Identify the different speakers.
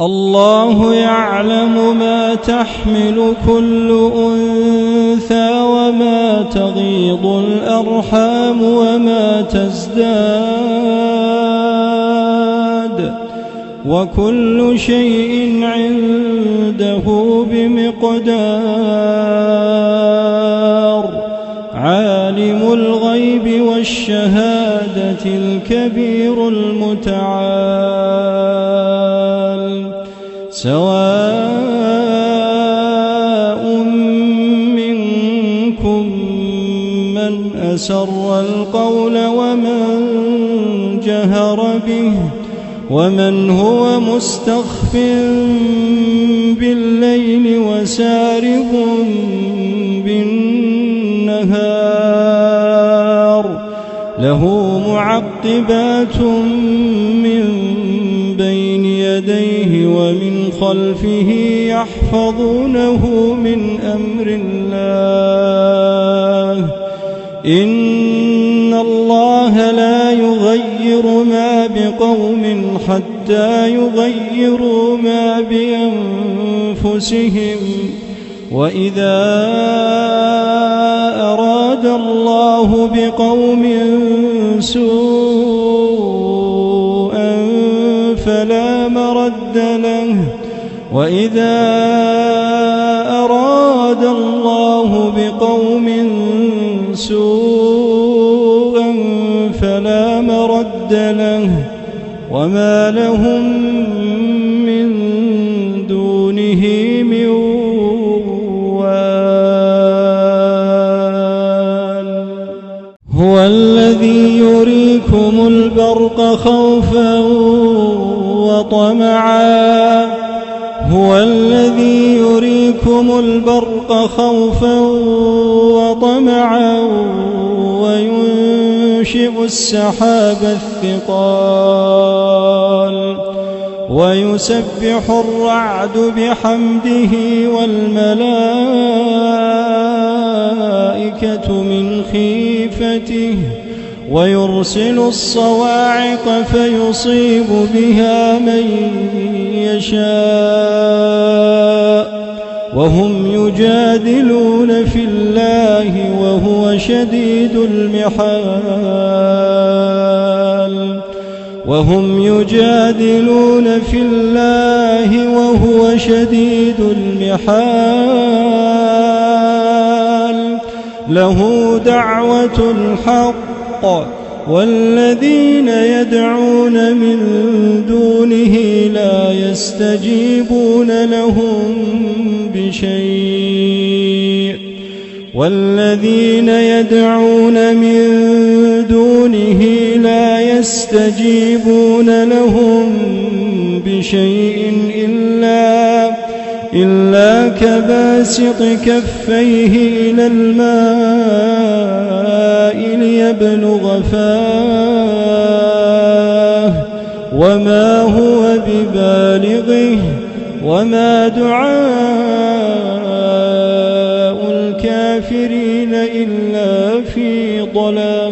Speaker 1: الله يعلم ما تحمل كل أنثى وما تغيض الأرحام وما تزداد، وكل شيء عنده بمقدار. عالم الغيب والشهادة الكبير المتعال. سواء منكم من أسر القول ومن جهر به ومن هو مستخف بالليل وسارب بالنهار. له معقبات من بين يديه ومن خلفه يحفظونه من أمر الله. إن الله لا يغير ما بقوم حتى يغيروا ما بأنفسهم. وإذا أراد الله بقوم سوءا فلا مرد له، وإذا أراد الله بقوم سوءا فلا مرد له، وما لهم من دونه من وال. هو الذي يريكم البرق خوفا وطمعا، هو الذي يريكم البرق خوفا وطمعا وينشئ السحاب الثقال، ويسبح الرعد بحمده والملائكة من خيفته، ويرسل الصواعق فيصيب بها من يشاء، وهم يجادلون في الله وهو شديد المحال. وهم يجادلون في الله وهو شديد المحال. له دعوة الحق، والذين يدعون من دونه لا يستجيبون لهم بشيء، والذين يدعون من دونه لا يستجيبون لهم بشيء إلا كباسط كفيه إلى الماء ليبلغ فاه، وما هو ببالغه، وما دعاء الكافرين إلا في ضلال.